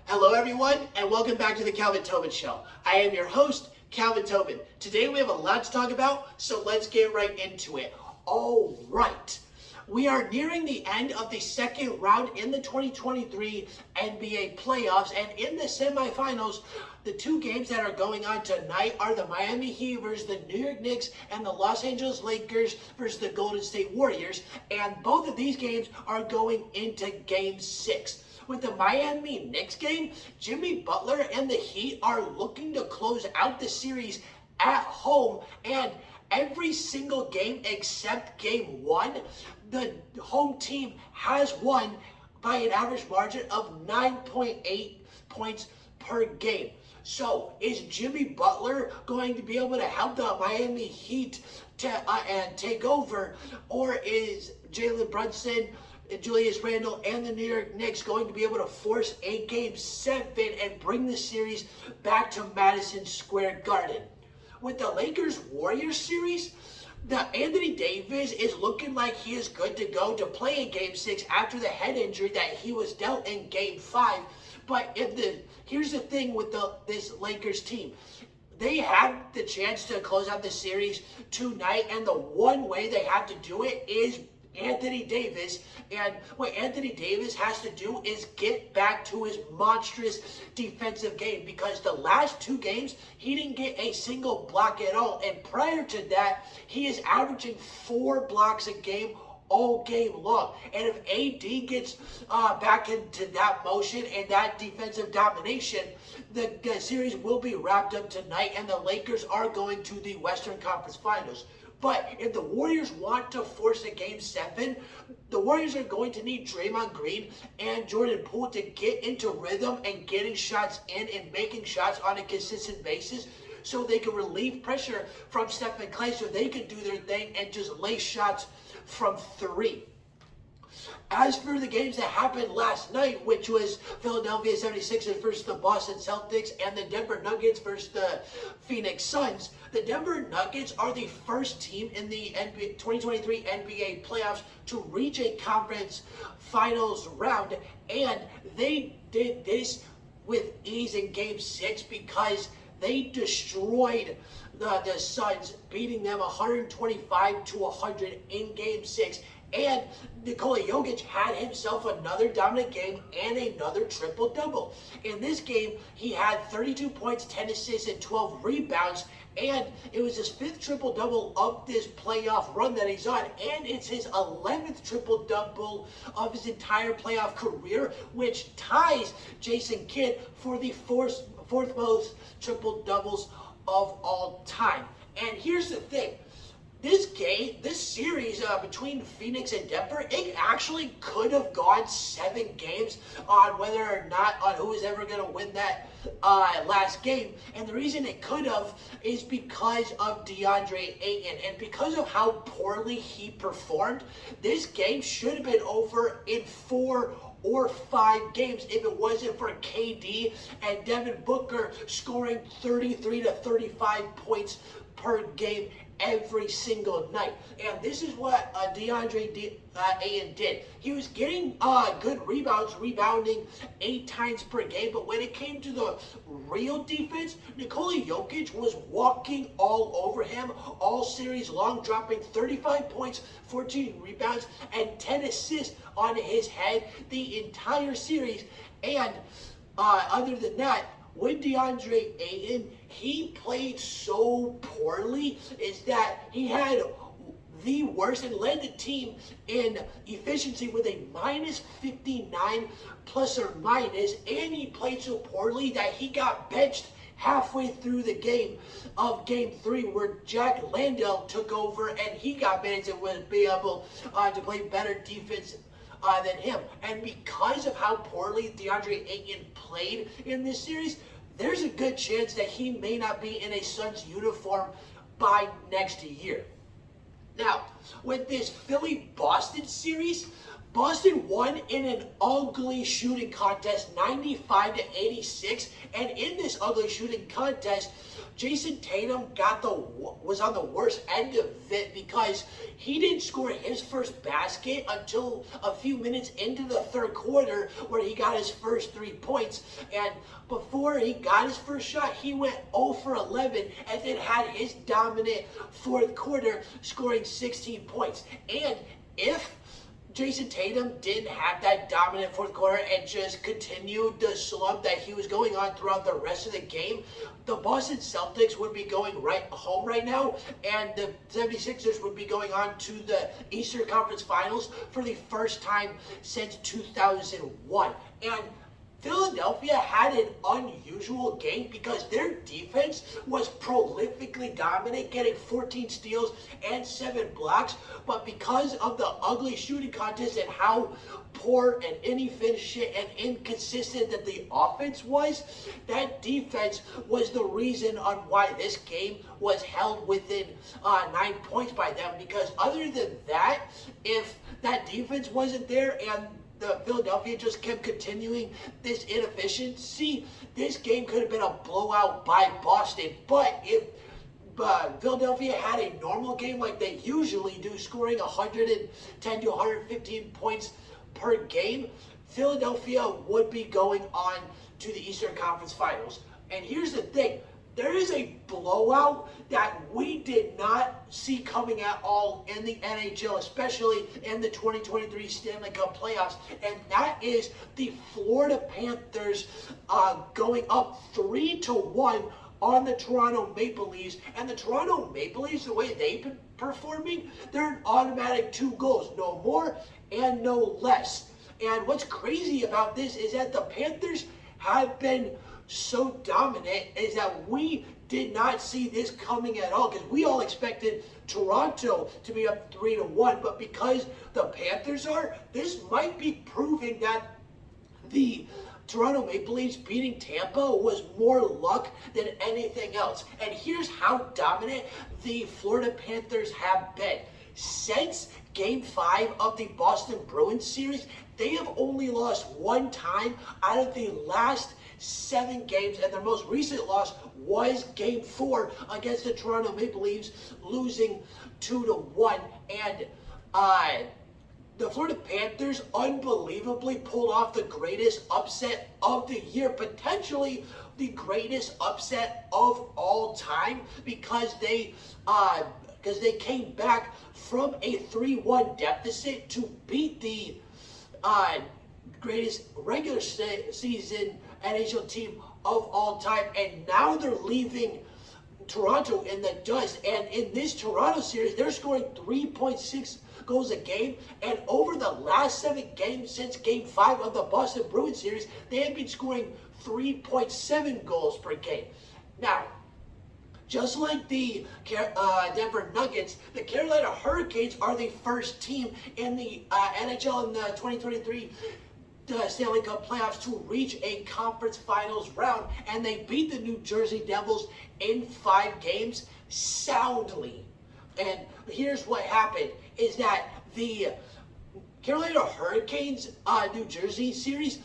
Hello everyone, and welcome back to the Calvin Tobin Show. I am your host, Calvin Tobin. Today we have a lot to talk about, so let's get right into it. All right, we are nearing the end of the second round in the 2023 NBA playoffs, and in the semifinals, the two games that are going on tonight are the Miami Heat versus the New York Knicks and the Los Angeles Lakers versus the Golden State Warriors, and both of these games are going into Game 6. With the Miami Knicks game, Jimmy Butler and the Heat are looking to close out the series at home, and every single game except Game 1, the home team has won by an average margin of 9.8 points per game. So, is Jimmy Butler going to be able to help the Miami Heat and take over, or is Jalen Brunson, Julius Randle, and the New York Knicks going to be able to force a Game 7 and bring the series back to Madison Square Garden? With the Lakers-Warriors series, Anthony Davis is looking like he is good to go to play in Game 6 after the head injury that he was dealt in Game 5. But here's the thing with this Lakers team. They have the chance to close out the series tonight, and the one way they have to do it is Anthony Davis, and what Anthony Davis has to do is get back to his monstrous defensive game, because the last two games he didn't get a single block at all, and prior to that he is averaging 4 blocks a game all game long. And if AD gets back into that motion and that defensive domination, the series will be wrapped up tonight, and the Lakers are going to the Western Conference Finals. But if the Warriors want to force a Game 7, the Warriors are going to need Draymond Green and Jordan Poole to get into rhythm and getting shots in and making shots on a consistent basis, so they can relieve pressure from Steph and Clay, so they can do their thing and just lay shots from 3. As for the games that happened last night, which was Philadelphia 76ers versus the Boston Celtics and the Denver Nuggets versus the Phoenix Suns, the Denver Nuggets are the first team in the 2023 NBA playoffs to reach a conference finals round, and they did this with ease in Game 6 because they destroyed the Suns, beating them 125-100 in Game 6. And Nikola Jokic had himself another dominant game and another triple-double. In this game, he had 32 points, 10 assists, and 12 rebounds. And it was his 5th triple-double of this playoff run that he's on. And it's his 11th triple-double of his entire playoff career, which ties Jason Kidd for the fourth most triple-doubles of all time. And here's the thing. This series between Phoenix and Denver, it actually could have gone 7 games on whether or not on who is ever going to win that last game. And the reason it could have is because of DeAndre Ayton, and because of how poorly he performed. This game should have been over in 4 or 5 games if it wasn't for KD and Devin Booker scoring 33 to 35 points per game every single night. And this is what DeAndre Ayton did. He was getting good rebounds, rebounding 8 times per game, but when it came to the real defense, Nikola Jokic was walking all over him all series long, dropping 35 points, 14 rebounds, and 10 assists on his head the entire series. And other than that, with DeAndre Ayton, he played so poorly is that he had the worst and led the team in efficiency with a minus 59 plus or minus, and he played so poorly that he got benched halfway through the game of Game 3, where Jack Landale took over and he got benched and would be able to play better defense than him. And because of how poorly DeAndre Ayton played in this series, there's a good chance that he may not be in a Suns uniform by next year. Now, with this Philly-Boston series, Boston won in an ugly shooting contest, 95-86. And in this ugly shooting contest, Jason Tatum was on the worst end of it because he didn't score his first basket until a few minutes into the third quarter, where he got his first 3 points. And before he got his first shot, he went 0 for 11 and then had his dominant fourth quarter, scoring 16 points. And if Jason Tatum didn't have that dominant fourth quarter and just continued the slump that he was going on throughout the rest of the game, the Boston Celtics would be going home right now, and the 76ers would be going on to the Eastern Conference Finals for the first time since 2001. And Philadelphia had an unusual game because their defense was prolifically dominant, getting 14 steals and 7 blocks. But because of the ugly shooting contest and how poor and inefficient and inconsistent that the offense was, that defense was the reason on why this game was held within 9 points by them. Because other than that, if that defense wasn't there and Philadelphia just kept continuing this inefficiency, this game could have been a blowout by Boston. But if Philadelphia had a normal game like they usually do, scoring 110 to 115 points per game, Philadelphia would be going on to the Eastern Conference Finals. And here's the thing. There is a blowout that we did not see coming at all in the NHL, especially in the 2023 Stanley Cup playoffs, and that is the Florida Panthers going up 3-1 on the Toronto Maple Leafs. And the Toronto Maple Leafs, the way they've been performing, they're an automatic 2 goals, no more and no less. And what's crazy about this is that the Panthers have been so dominant is that we did not see this coming at all, because we all expected Toronto to be up 3-1, but because the Panthers are, this might be proving that the Toronto Maple Leafs beating Tampa was more luck than anything else. And here's how dominant the Florida Panthers have been. Since Game 5 of the Boston Bruins series, they have only lost 1 time out of the last 7 games, and their most recent loss was Game 4 against the Toronto Maple Leafs, losing 2-1. And the Florida Panthers unbelievably pulled off the greatest upset of the year, potentially the greatest upset of all time, because they came back from a 3-1 deficit to beat the greatest regular season NHL team of all time, and now they're leaving Toronto in the dust. And in this Toronto series, they're scoring 3.6 goals a game, and over the last 7 games since Game 5 of the Boston Bruins series, they have been scoring 3.7 goals per game. Now, just like the Denver Nuggets, the Carolina Hurricanes are the first team in the NHL in the 2023 Stanley Cup playoffs to reach a conference finals round, and they beat the New Jersey Devils in 5 games soundly. And here's what happened, is that the Carolina Hurricanes New Jersey series,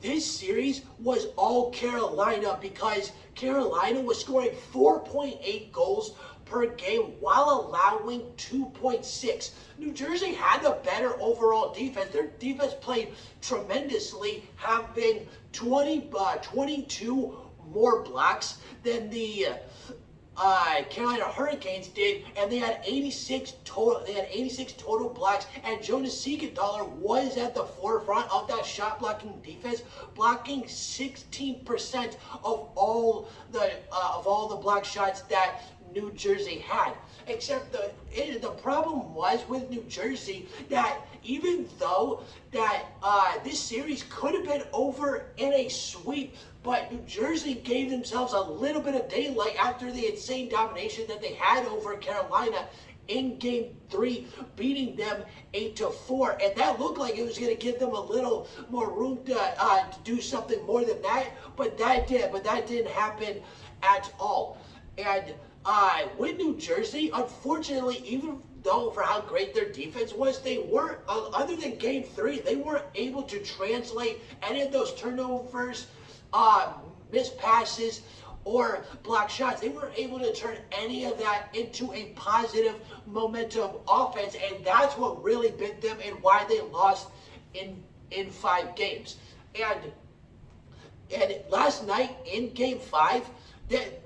this series was all Carolina, because Carolina was scoring 4.8 goals per game while allowing 2.6. New Jersey had a better overall defense. Their defense played tremendously, having 22 more blocks than the Carolina Hurricanes did, and they had 86 total. They had 86 total blocks, and Jonas Siegenthaler was at the forefront of that shot blocking defense, blocking 16% of all the block shots that New Jersey had. Except the problem was with New Jersey that even though that this series could have been over in a sweep, but New Jersey gave themselves a little bit of daylight after the insane domination that they had over Carolina in Game 3, beating them 8-4, and that looked like it was going to give them a little more room to do something more than that, but that didn't happen at all. And with New Jersey, unfortunately, even though for how great their defense was, they weren't, other than game 3, they weren't able to translate any of those turnovers, missed passes, or block shots. They weren't able to turn any of that into a positive momentum offense, and that's what really bit them and why they lost in 5 games. And last night in Game 5, that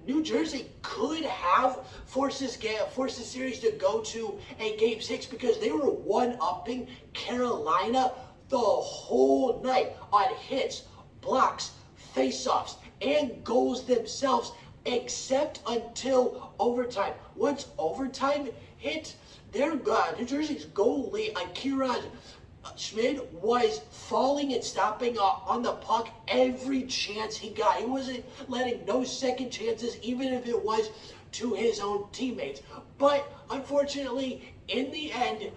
New Jersey could have forced the series to go to a Game 6 because they were one-upping Carolina the whole night on hits, blocks, face-offs, and goals themselves, except until overtime. Once overtime hit, New Jersey's goalie, Akira Schmid, was falling and stopping on the puck every chance he got. He wasn't letting no second chances, even if it was to his own teammates. But unfortunately, in the end,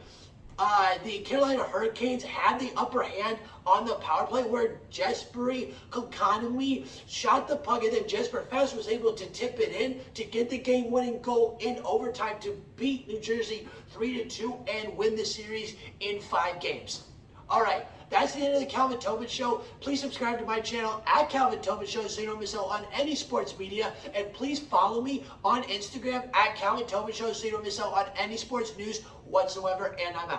the Carolina Hurricanes had the upper hand on the power play, where Jesperi Kotkaniemi shot the puck, and then Jesper Fast was able to tip it in to get the game-winning goal in overtime to beat New Jersey 3-2 and win the series in 5 games. All right, that's the end of the Calvin Tobin Show. Please subscribe to my channel at Calvin Tobin Show so you don't miss out on any sports media. And please follow me on Instagram at Calvin Tobin Show so you don't miss out on any sports news whatsoever. And I'm out.